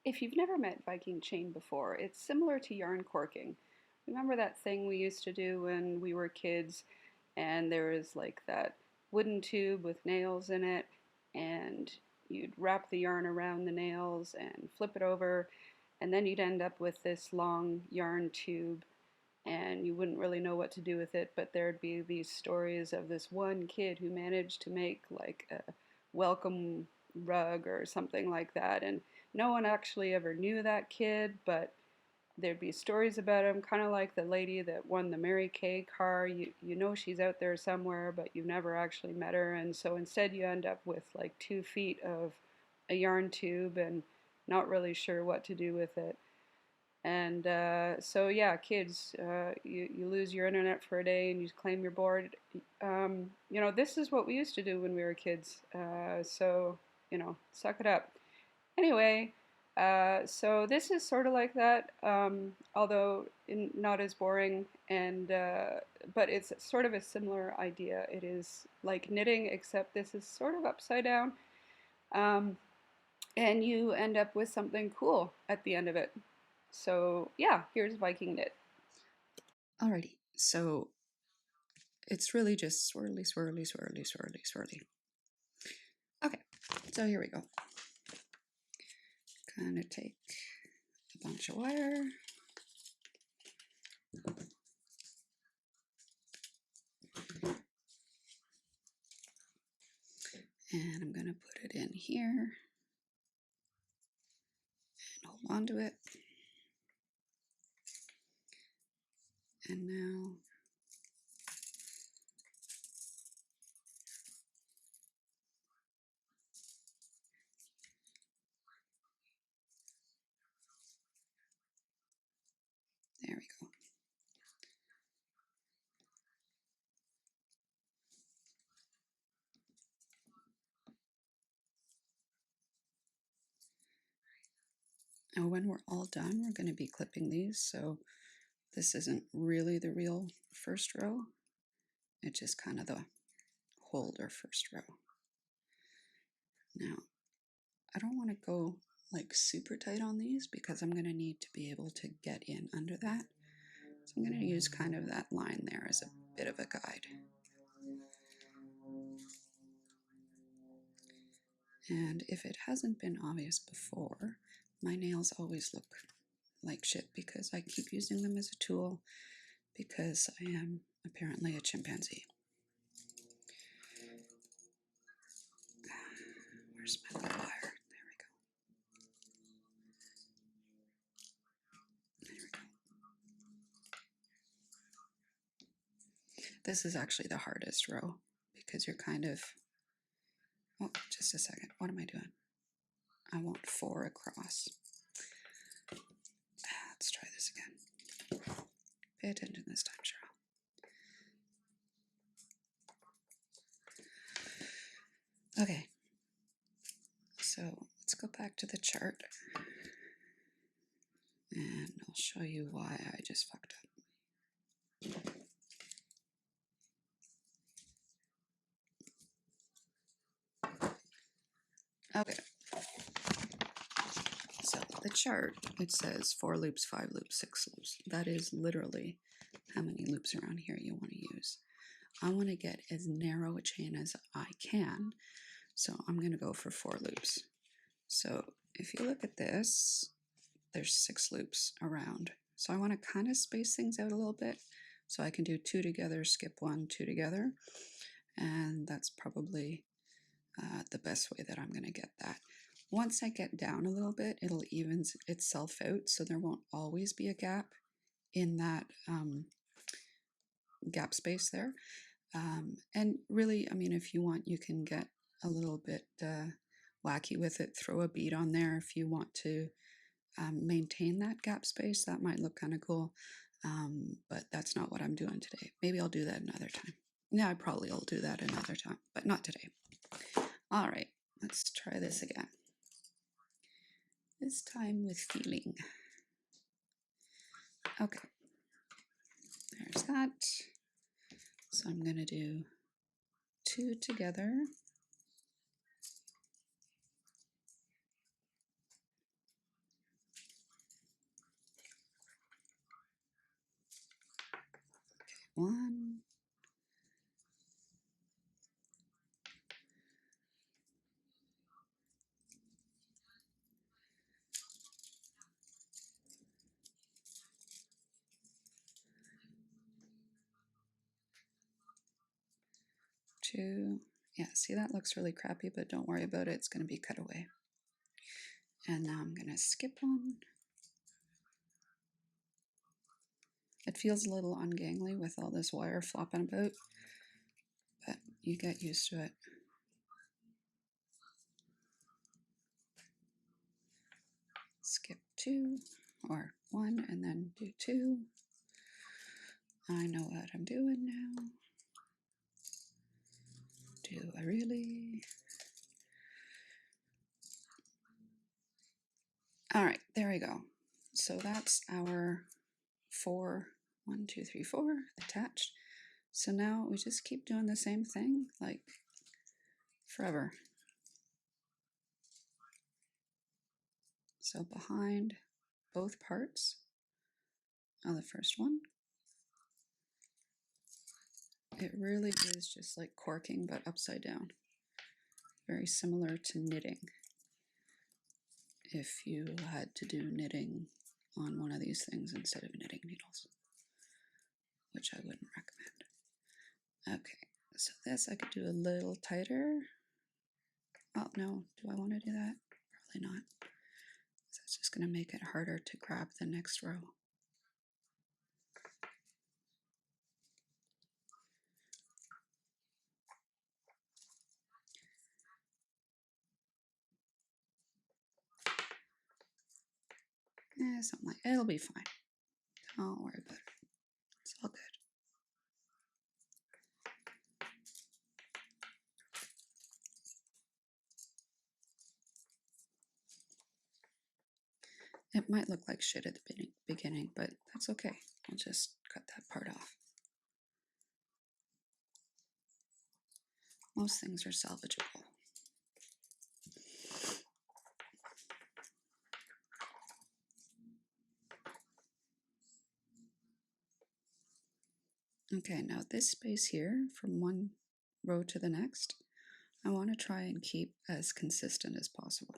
If you've never met Viking chain before, it's similar to yarn corking. Remember that thing we used to do when we were kids, and there was like that wooden tube with nails in it, and you'd wrap the yarn around the nails and flip it over, and then you'd end up with this long yarn tube, and you wouldn't really know what to do with it, but there'd be these stories of this one kid who managed to make like a welcome rug or something like that, and no one actually ever knew that kid, but there'd be stories about him, kind of like the lady that won the Mary Kay car. You know she's out there somewhere, but you've never actually met her, and so instead you end up with like 2 feet of a yarn tube and not really sure what to do with it. And so yeah, kids, you lose your internet for a day and you claim you're bored. This is what we used to do when we were kids. So suck it up. Anyway, so this is sort of like that, although not as boring, and but it's sort of a similar idea. It is like knitting, except this is sort of upside down, um, and you end up with something cool at the end of it. So yeah, here's Viking Knit. Alrighty, so it's really just swirly, swirly, swirly, swirly, swirly. Okay, so here we go. Gonna take a bunch of wire. And I'm gonna put it in here and hold on to it. And now there we go. Now when we're all done, we're going to be clipping these, so this isn't really the real first row. It's just kind of the holder first row. Now, I don't want to go like super tight on these because I'm going to need to be able to get in under that. So I'm going to use kind of that line there as a bit of a guide. And if it hasn't been obvious before, my nails always look like shit because I keep using them as a tool because I am apparently a chimpanzee. Where's my little wire? There we go. There we go. This is actually the hardest row because you're kind of, oh, just a second. What am I doing? I want 4 across. Let's try this again. Pay attention this time, Cheryl. Okay, so let's go back to the chart and I'll show you why I just fucked up. Okay, so the chart, it says 4 loops, 5 loops, 6 loops. That is literally how many loops around here you want to use. I want to get as narrow a chain as I can, so I'm going to go for 4 loops. So if you look at this, there's 6 loops around. So I want to kind of space things out a little bit. So I can do 2 together, skip 1, 2 together. And that's probably the best way that I'm going to get that. Once I get down a little bit, it'll even itself out. So there won't always be a gap in that gap space there. And really, I mean, if you want, you can get a little bit wacky with it. Throw a bead on there if you want to maintain that gap space. That might look kind of cool, but that's not what I'm doing today. Maybe I'll do that another time. Yeah, I probably will do that another time, but not today. All right, let's try this again. This time with feeling. Okay, there's that. So I'm going to do 2 together. 1, 2. Yeah, see, that looks really crappy, but don't worry about it. It's going to be cut away. And now I'm going to skip 1. It feels a little ungangly with all this wire flopping about, but you get used to it. Skip 2 or 1 and then do 2. I know what I'm doing now. Do I really? All right, there we go. So that's our 4, 1, 2, 3, 4 attached. So now we just keep doing the same thing like forever. So behind both parts of the first one, it really is just like corking but upside down. Very similar to knitting. If you had to do knitting on one of these things instead of knitting needles, which I wouldn't recommend. Okay, so this I could do a little tighter. Oh no, do I want to do that? Probably not. So it's just going to make it harder to grab the next row. Something like it'll be fine. Don't worry about it. It's all good. It might look like shit at the beginning, but that's okay. I'll just cut that part off. Most things are salvageable. Okay, now this space here from one row to the next, I want to try and keep as consistent as possible.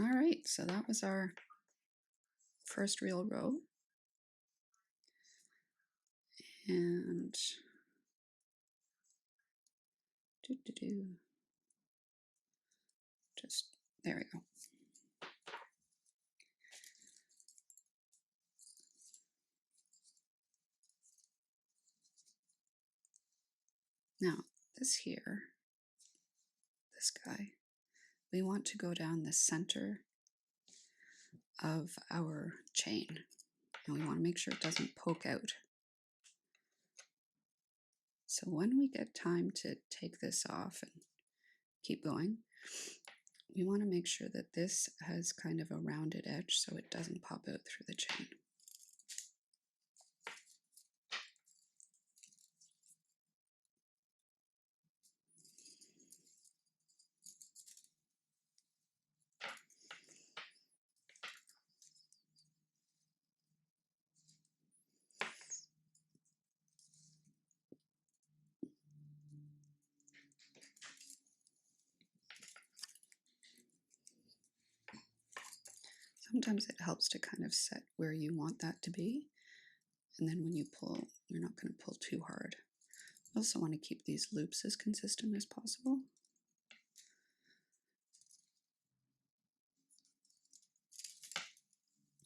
All right, so that was our first real row. And just there we go. Now this here, this guy, we want to go down the center of our chain, and we want to make sure it doesn't poke out. So when we get time to take this off and keep going, we want to make sure that this has kind of a rounded edge so it doesn't pop out through the chain. Sometimes it helps to kind of set where you want that to be, and then when you pull, you're not going to pull too hard. You also want to keep these loops as consistent as possible.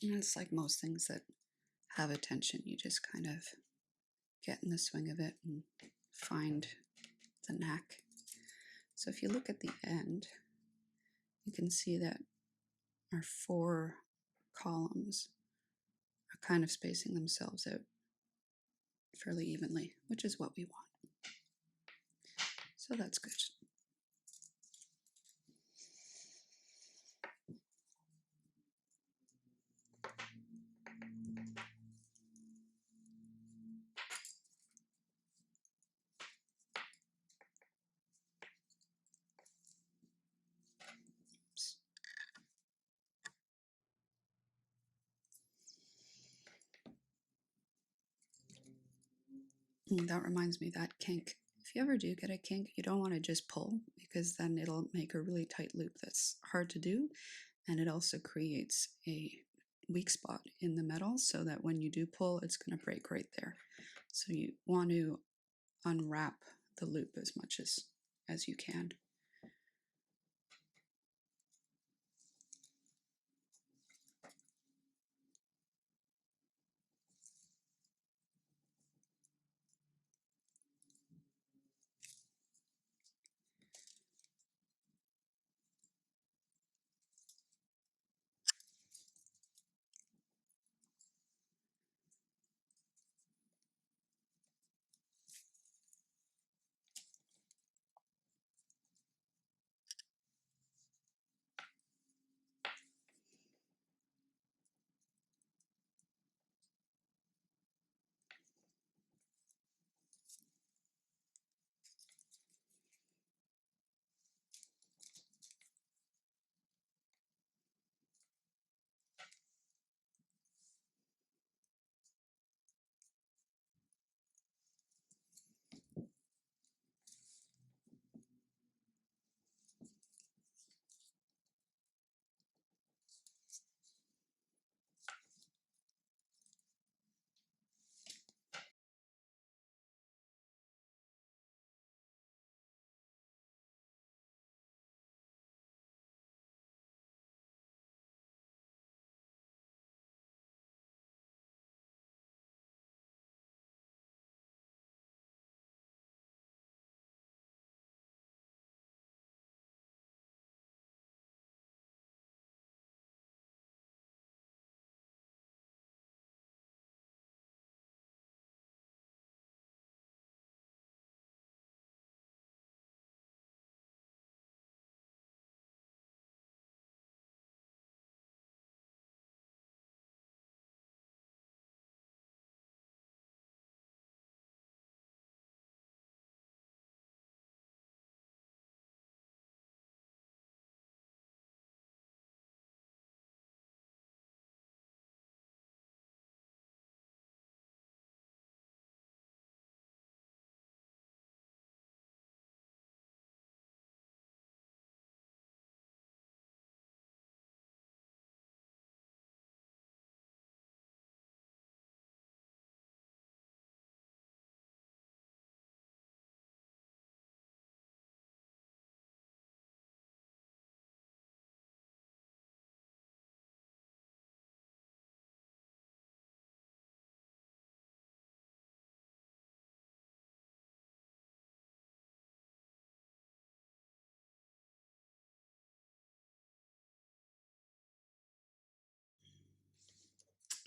And it's like most things that have a tension, you just kind of get in the swing of it and find the knack. So if you look at the end, you can see that our 4 columns are kind of spacing themselves out fairly evenly, which is what we want. So that's good. That reminds me, that kink. If you ever do get a kink, you don't want to just pull, because then it'll make a really tight loop that's hard to do, and it also creates a weak spot in the metal so that when you do pull, it's going to break right there. So you want to unwrap the loop as much as you can.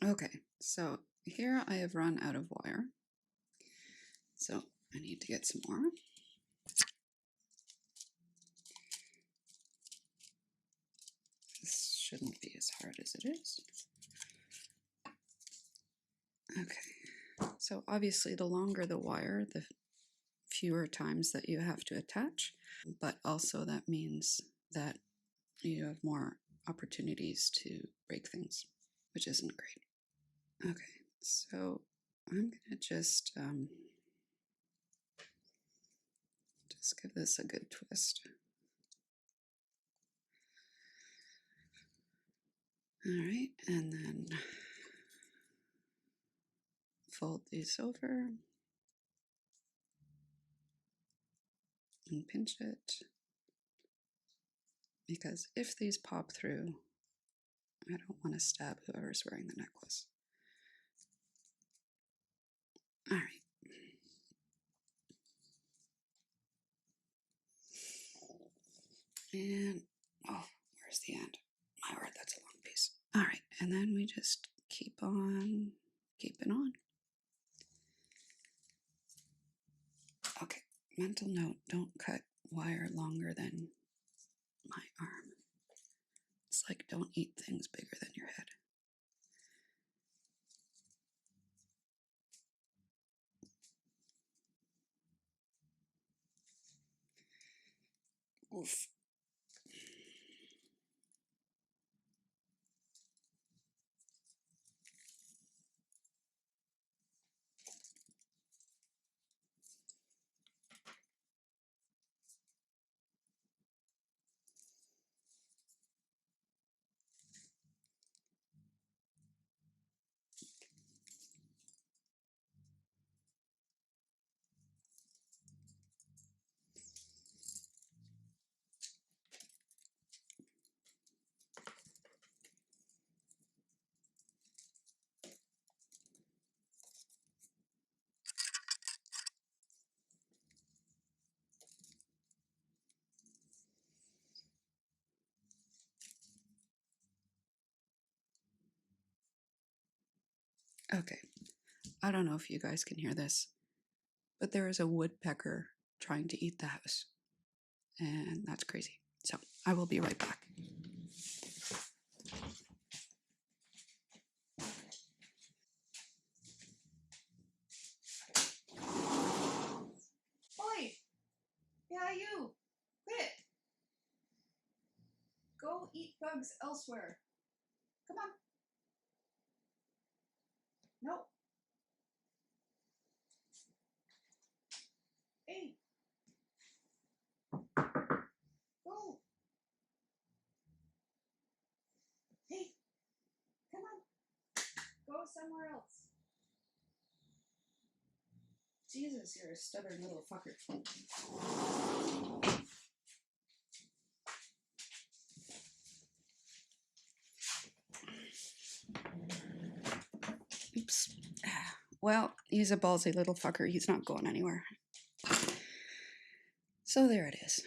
Okay, so here I have run out of wire, so I need to get some more. This shouldn't be as hard as it is. Okay, so obviously the longer the wire, the fewer times that you have to attach, but also that means that you have more opportunities to break things, which isn't great. Okay, so I'm gonna just give this a good twist. All right, and then fold these over and pinch it, because if these pop through, I don't want to stab whoever's wearing the necklace. All right. And, oh, where's the end? My word, that's a long piece. All right, and then we just keep on keeping on. Okay, mental note, don't cut wire longer than my arm. It's like, don't eat things bigger than your head. Oof. Okay, I don't know if you guys can hear this, but there is a woodpecker trying to eat the house, and that's crazy. So I will be right back. Oi! Yeah, you! Quit! Go eat bugs elsewhere. Come on. No. Hey. Go. Hey. Come on. Go somewhere else. Jesus, you're a stubborn little fucker. Oops. Well, he's a ballsy little fucker. He's not going anywhere. So there it is.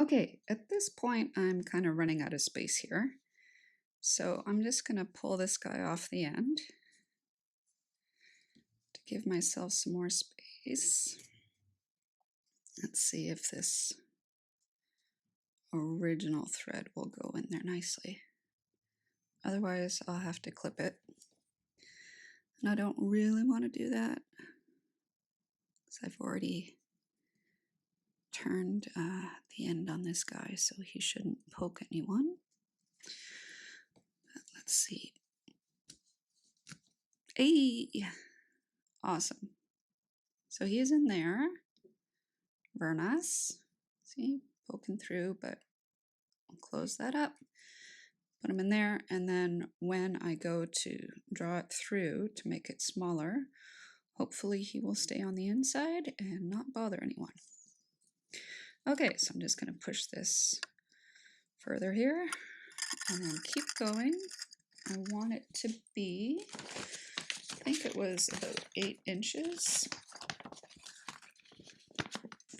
Okay, at this point, I'm kind of running out of space here. So I'm just going to pull this guy off the end. give myself some more space. Let's see if this original thread will go in there nicely. Otherwise, I'll have to clip it. And I don't really want to do that because I've already turned the end on this guy, so he shouldn't poke anyone. But let's see. Hey! Awesome. So he's in there. Vernas. See? Poking through, but I'll close that up. Put him in there, and then when I go to draw it through to make it smaller, hopefully he will stay on the inside and not bother anyone. Okay, so I'm just going to push this further here and then keep going. I want it to be, I think it was about 8 inches.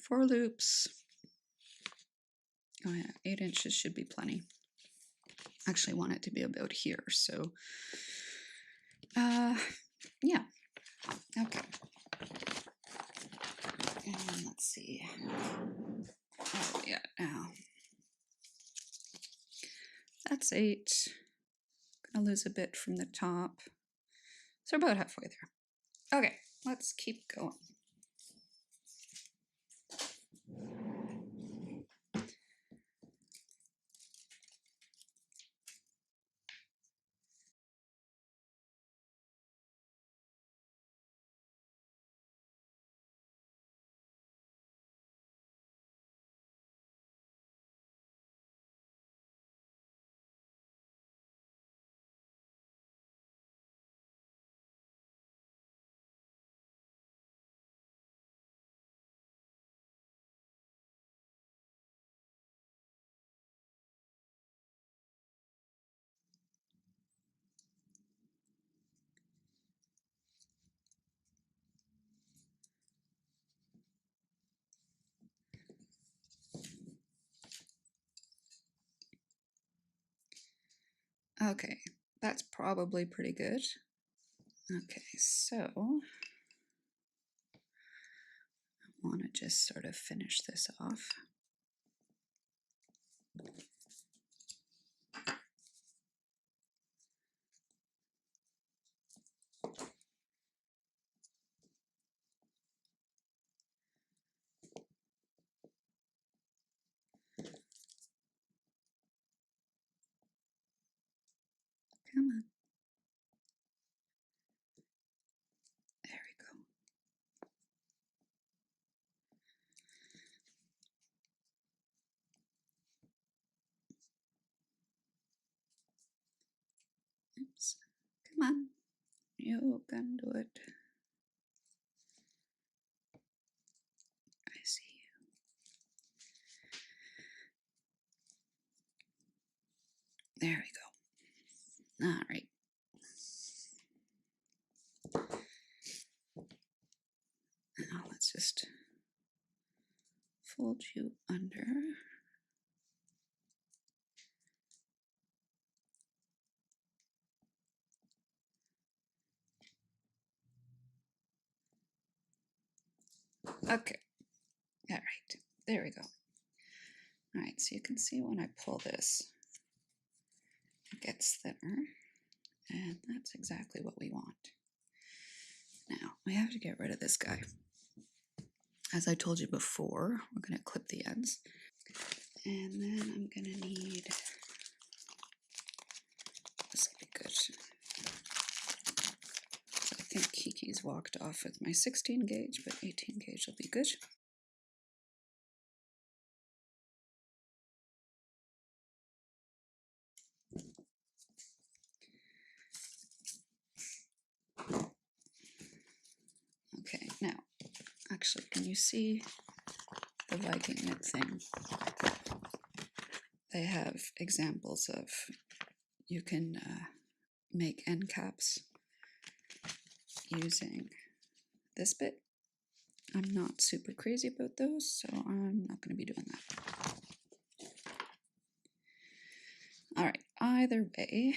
4 loops. Oh yeah, 8 inches should be plenty. Actually want it to be about here, so yeah, okay. And let's see. Oh yeah, now that's 8. Gonna lose a bit from the top, so about halfway there. Okay, let's keep going. Okay, that's probably pretty good. Okay, so I want to just sort of finish this off. Come on. There we go. Oops. Come on. You can do it. I see you. There we go. All right. Now let's just fold you under. Okay. All right. There we go. All right. So you can see when I pull this, it gets thinner. And that's exactly what we want. Now, we have to get rid of this guy. As I told you before, we're going to clip the ends. And then I'm going to need, this will be good. I think Kiki's walked off with my 16 gauge, but 18 gauge will be good. Okay, now, actually, can you see the Viking Knit thing? They have examples of, you can make end caps using this bit. I'm not super crazy about those, so I'm not going to be doing that. All right, either way,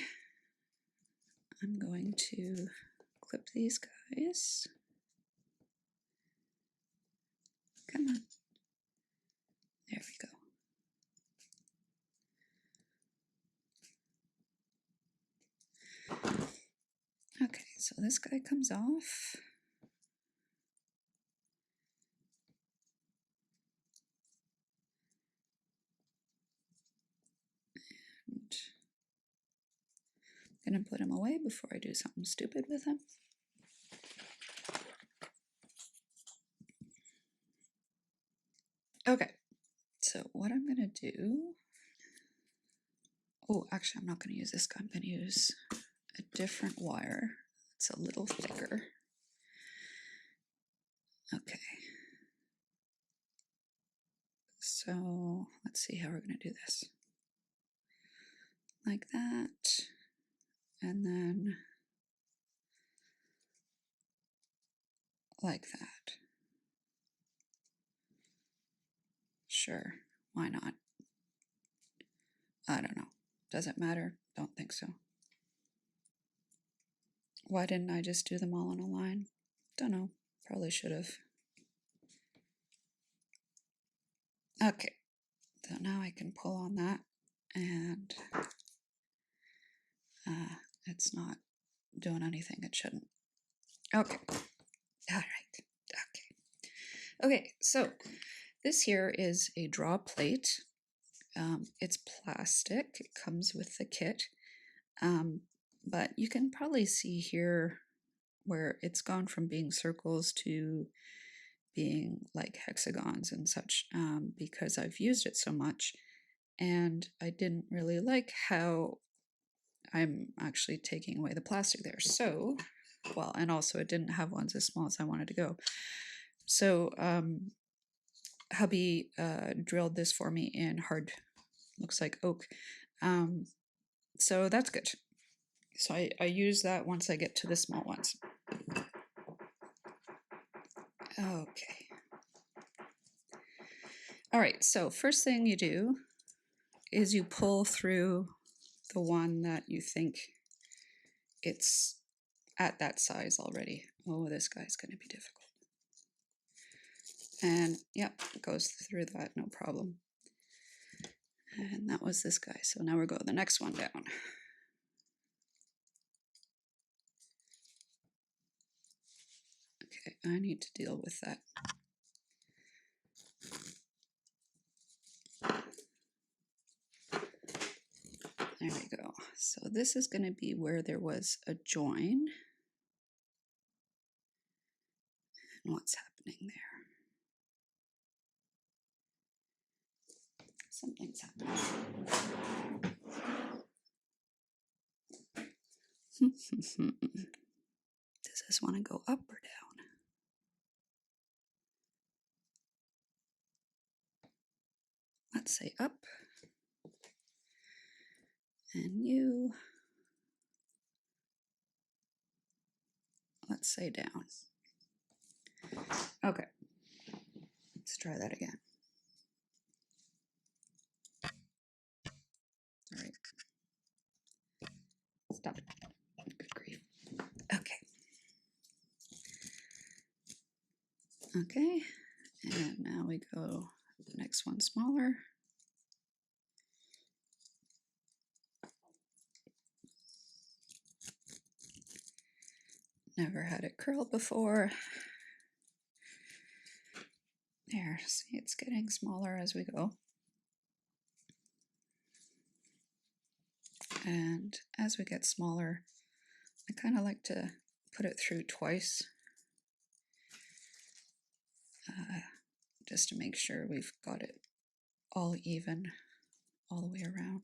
I'm going to clip these guys. Come on. There we go. Okay, so this guy comes off. And I'm going to put him away before I do something stupid with him. Okay, so what I'm going to do... Oh, actually, I'm not going to use this guy. I'm going to use a different wire. It's a little thicker. Okay. So let's see how we're going to do this. Like that. And then like that. Sure, why not? I don't know. Does it matter? Don't think so. Why didn't I just do them all in a line? Don't know. Probably should have. Okay, so now I can pull on that and it's not doing anything it shouldn't. Okay, all right, okay. Okay, so this here is a draw plate. It's plastic, it comes with the kit, but you can probably see here where it's gone from being circles to being like hexagons and such, because I've used it so much and I didn't really like how I'm actually taking away the plastic there. So, well, and also it didn't have ones as small as I wanted to go. So hubby drilled this for me in hard, looks like oak. So that's good. So I use that once I get to the small ones. Okay. All right, so first thing you do is you pull through the one that you think it's at that size already. Oh, this guy's going to be difficult. And yep, it goes through that, no problem. And that was this guy. So now we'll go the next one down. Okay, I need to deal with that. There we go. So this is going to be where there was a join. And what's happening there? Something's happening. Does this want to go up or down? Let's say up. And you, let's say down. Okay, let's try that again. All right. Stop it. Good grief. Okay. Okay, and now we go the next one smaller. Never had it curled before. There, see, it's getting smaller as we go. And as we get smaller, I kind of like to put it through twice, just to make sure we've got it all even all the way around.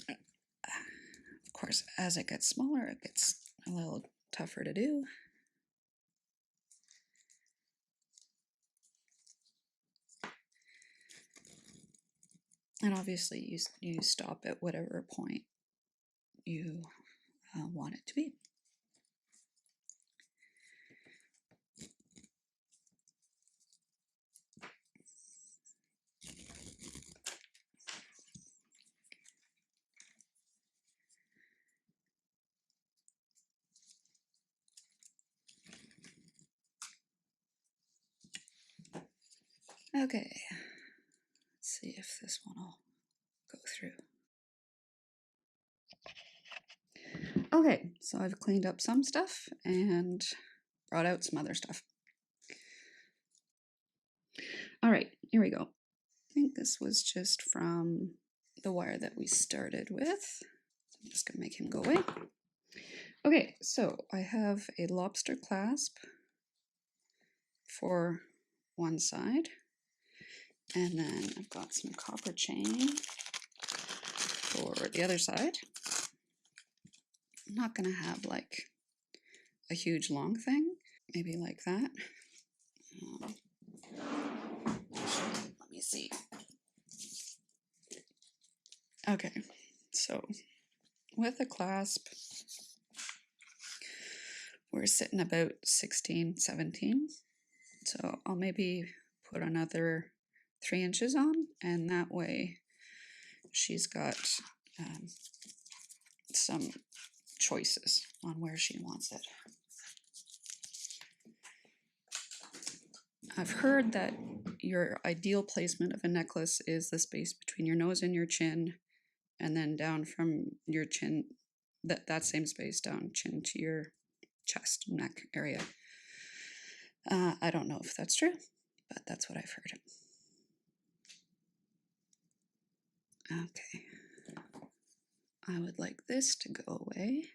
Of course, as it gets smaller, it gets a little tougher to do. And obviously you stop at whatever point you want it to be. Okay, let's see if this one will go through. Okay, so I've cleaned up some stuff and brought out some other stuff. All right, here we go. I think this was just from the wire that we started with. I'm just gonna make him go away. Okay, so I have a lobster clasp for one side, and then I've got some copper chain for the other side. I'm not gonna have like a huge long thing, maybe like that. Let me see. Okay, so with a clasp, we're sitting about 16, 17. So I'll maybe put another 3 inches on, and that way she's got some choices on where she wants it. I've heard that your ideal placement of a necklace is the space between your nose and your chin, and then down from your chin, that same space down chin to your chest, neck area. I don't know if that's true, but that's what I've heard. Okay. I would like this to go away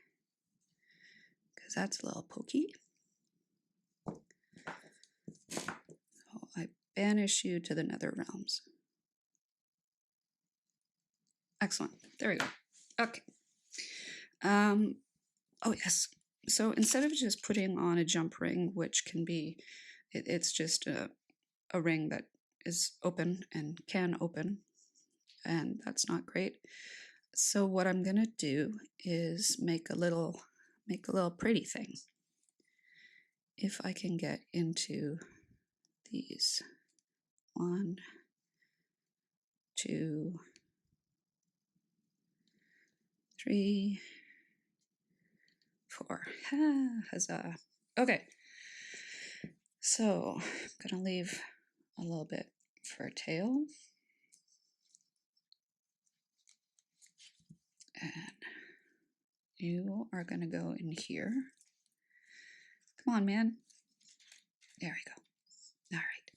because that's a little pokey. So I banish you to the nether realms. Excellent. There we go. Okay. Oh yes. So instead of just putting on a jump ring, which can be, it's just a ring that is open and can open, and that's not great. So what I'm gonna do is make a little pretty thing. If I can get into these 1, 2, 3, 4. Huzzah. Okay. So I'm gonna leave a little bit for a tail. And you are gonna go in here. Come on, man. There we go. All right.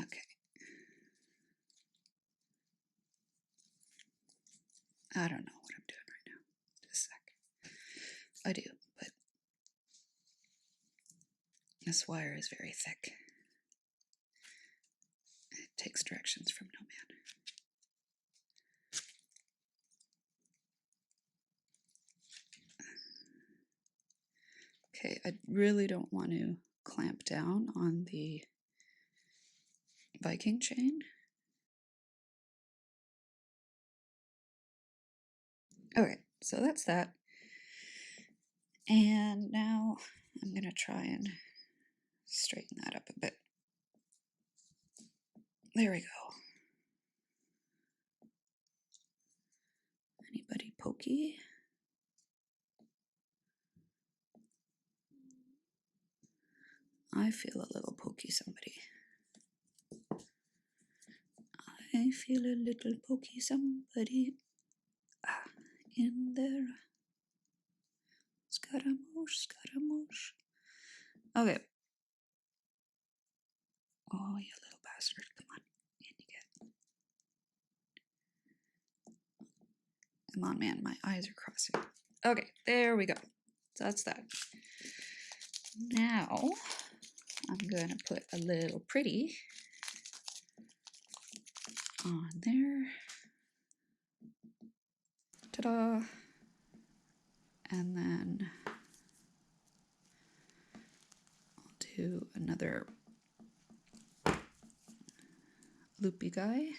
Okay. I don't know what I'm doing right now. Just a sec. I do, but this wire is very thick. It takes directions from no man. Okay, I really don't want to clamp down on the Viking chain. Okay, so that's that. And now I'm going to try and straighten that up a bit. There we go. Anybody pokey? I feel a little pokey somebody. I feel a little pokey somebody in there. Scaramouche, Scaramouche. Okay. Oh, you little bastard. Come on. In you get. Come on, man. My eyes are crossing. Okay, there we go. So that's that. Now, I'm going to put a little pretty on there. Ta-da! And then I'll do another loopy guy.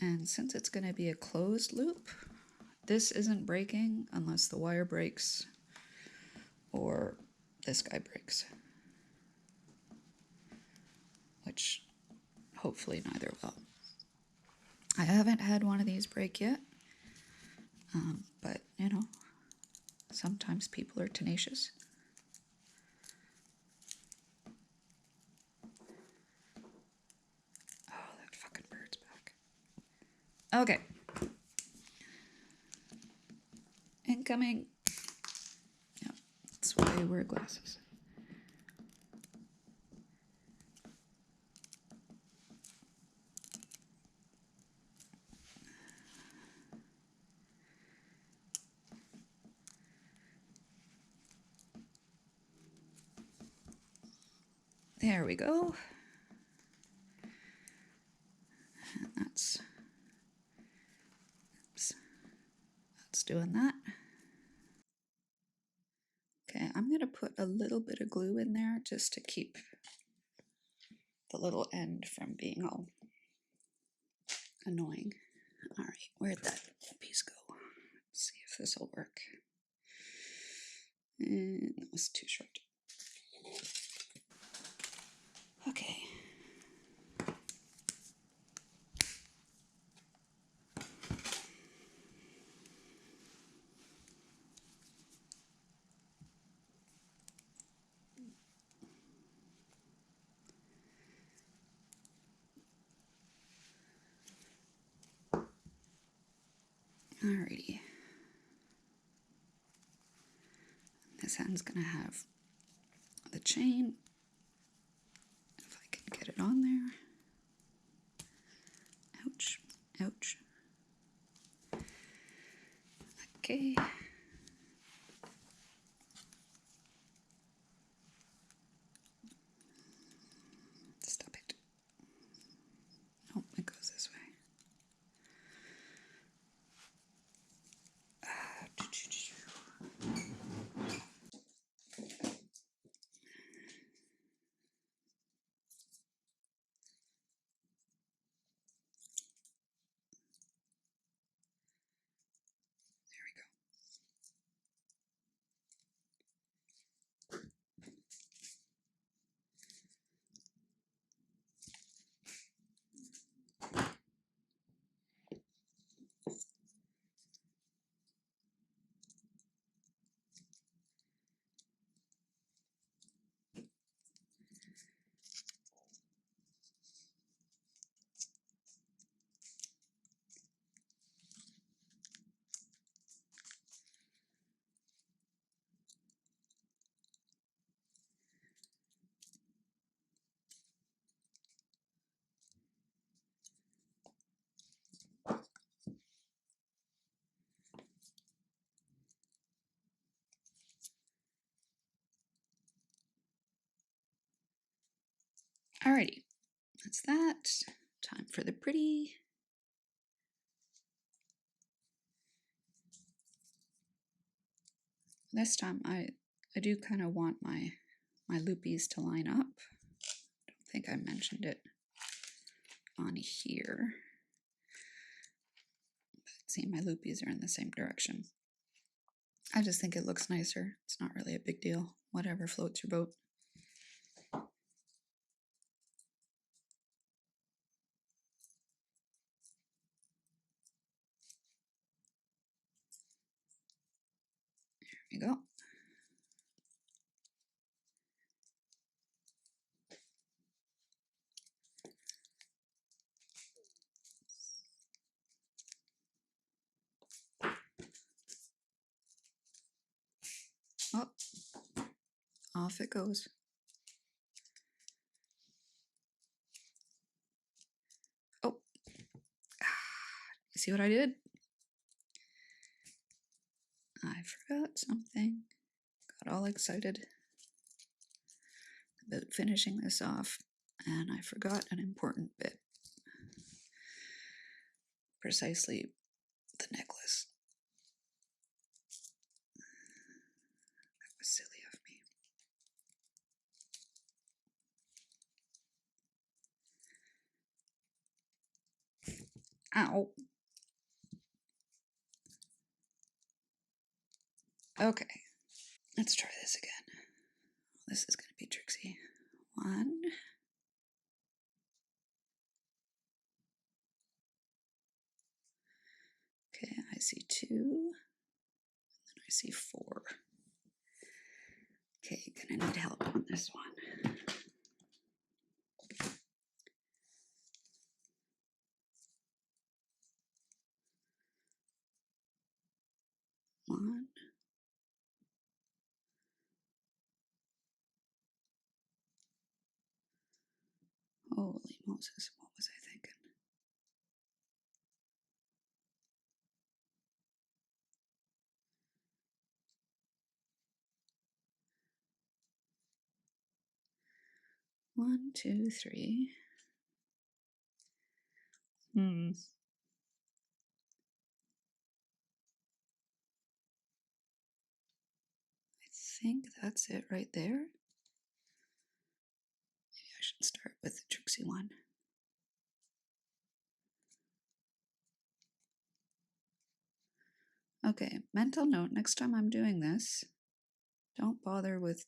And since it's going to be a closed loop, this isn't breaking unless the wire breaks or this guy breaks, which hopefully neither will. I haven't had one of these break yet, but you know, Sometimes people are tenacious. Oh, that fucking bird's back. Okay. Incoming. Yep, that's why I wear glasses. There we go. And that's doing that. Okay, I'm going to put a little bit of glue in there just to keep the little end from being all annoying. All right, where'd that piece go? Let's see if this will work. And that was too short. Okay. Alrighty. This end's gonna have the chain, if I can get it on there. Ouch, ouch. Okay. Stop it. Oh, it goes this way. Alrighty, that's that. Time for the pretty. This time I do kind of want my loopies to line up. I don't think I mentioned it on here. But see, my loopies are in the same direction. I just think it looks nicer. It's not really a big deal. Whatever floats your boat. There we go. Oh, off it goes. Oh, you see what I did? I forgot something. Got all excited about finishing this off, and I forgot an important bit. Precisely the necklace. That was silly of me. Ow. Okay, let's try this again. This is going to be tricksy. 1. Okay, I see 2. And then I see 4. Okay, gonna need help on this one. One. Holy Moses, what was I thinking? One, two, three. I think that's it right there. Maybe I should start with the tricksy one. Okay, mental note, next time I'm doing this, don't bother with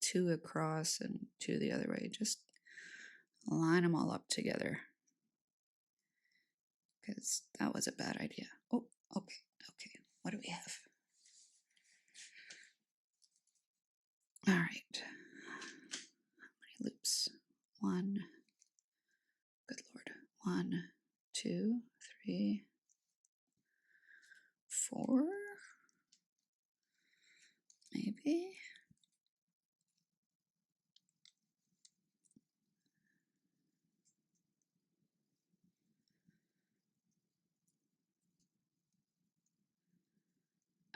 2 across and 2 the other way. Just line them all up together. Because that was a bad idea. Oh, okay. What do we have? All right. How many loops? 1. Good Lord. 1, 2, 3, 4. Maybe.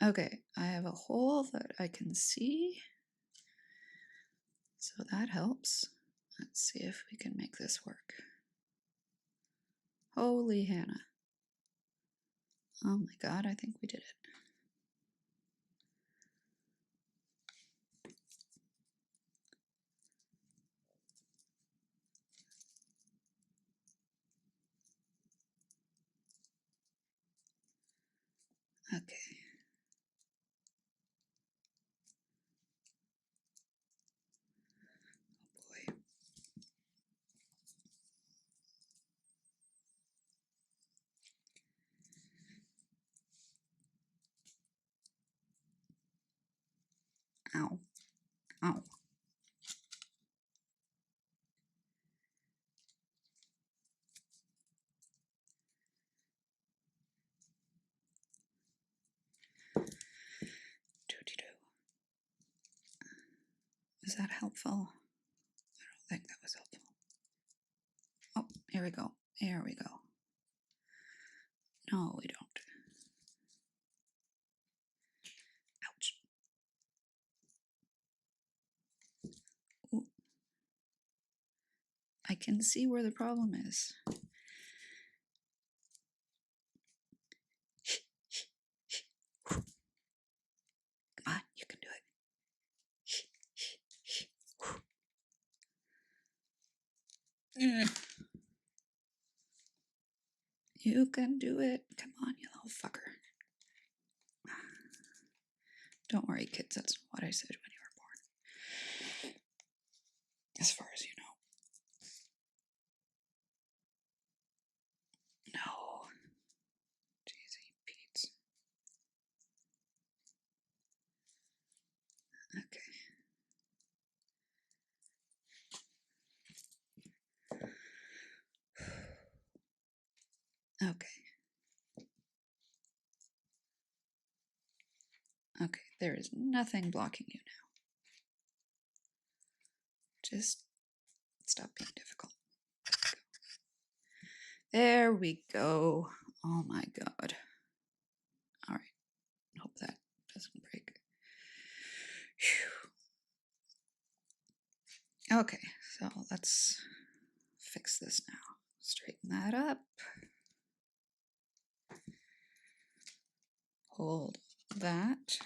Okay, I have a hole that I can see, so that helps. Let's see if we can make this work. Holy Hannah. Oh my God, I think we did it. Okay. Oh boy. Ow. Ow. Doody-doo. Is that helpful? I don't think that was helpful. Oh, here we go. Here we go. No, we don't. Ouch. Ooh. I can see where the problem is. Come on, you can do it. You can do it. Come on, you little fucker. Don't worry, kids. That's what I said when you were born. As far as you know. No. Jeezy Pete's. Okay. Okay. Okay, there is nothing blocking you now. Just stop being difficult. There we go. Oh my God. All right. Hope that doesn't break. Whew. Okay, so let's fix this now. Straighten that up. Hold that.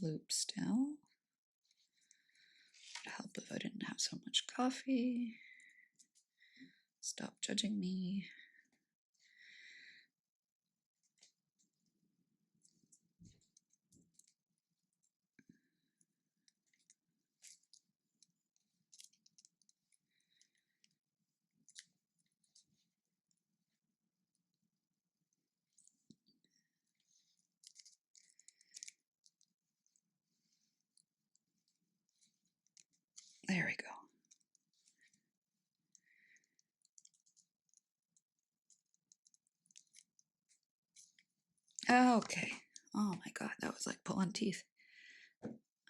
Loop still. Would help if I didn't have so much coffee. Stop judging me. There we go. Okay. Oh my god, that was like pulling teeth.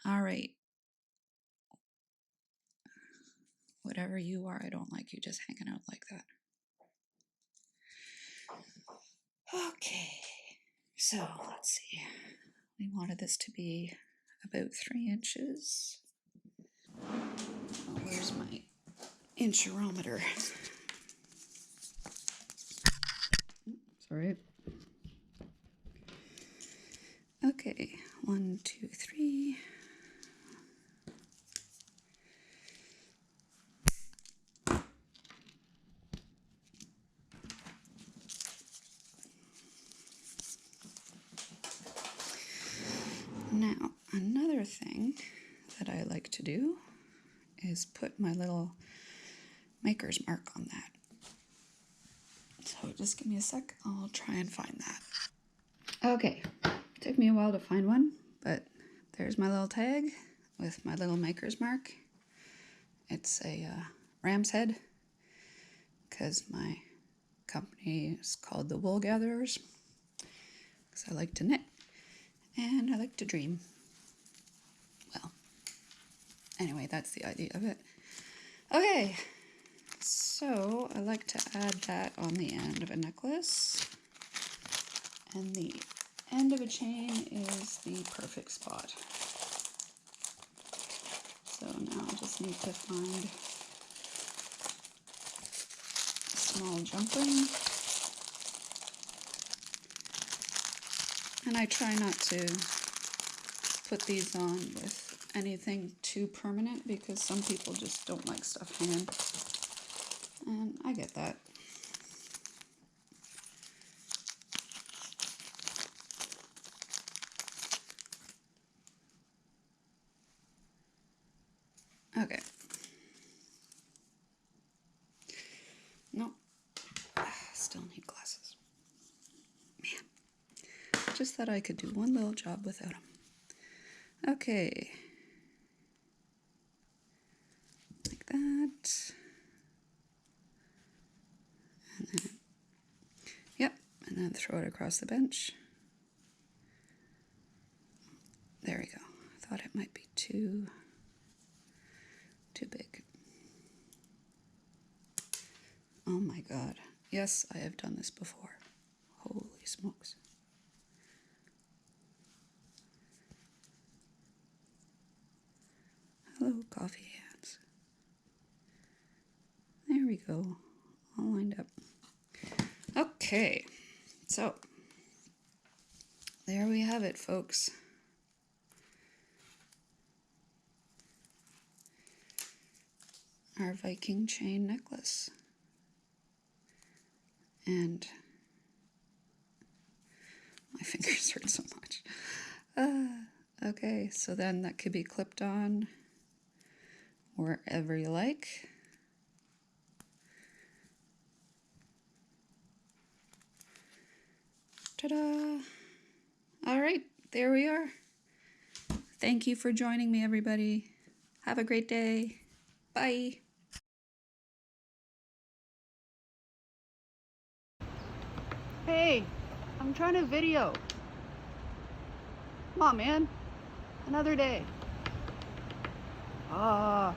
All right. Whatever you are, I don't like you just hanging out like that. Okay. So let's see. We wanted this to be about 3 inches. Oh, where's my incherometer? Sorry. Okay, 1, 2, 3. Now, another thing that I like to do is put my little maker's mark on that. So just give me a sec, I'll try and find that. Okay, took me a while to find one, but there's my little tag with my little maker's mark. It's a ram's head because my company is called the Wool Gatherers because I like to knit and I like to dream. Well, anyway, that's the idea of it. Okay, so I like to add that on the end of a necklace, and the end of a chain is the perfect spot. So now I just need to find a small jump ring, and I try not to put these on with anything too permanent because some people just don't like stuff hanging, and I get that. Okay. Nope. Still need glasses. Man. Just thought I could do one little job without them. Okay. Like that. And then, yep, and then throw it across the bench. There we go. I thought it might be too big. Oh my god. Yes, I have done this before. Holy smokes. Hello, coffee hands. There we go. All lined up. Okay, so there we have it, folks. Our Viking chain necklace. And my fingers hurt so much. Okay, so then that could be clipped on wherever you like. Ta-da! All right, there we are. Thank you for joining me, everybody. Have a great day. Bye. Hey, I'm trying to video. Come on, man. Another day. Ah.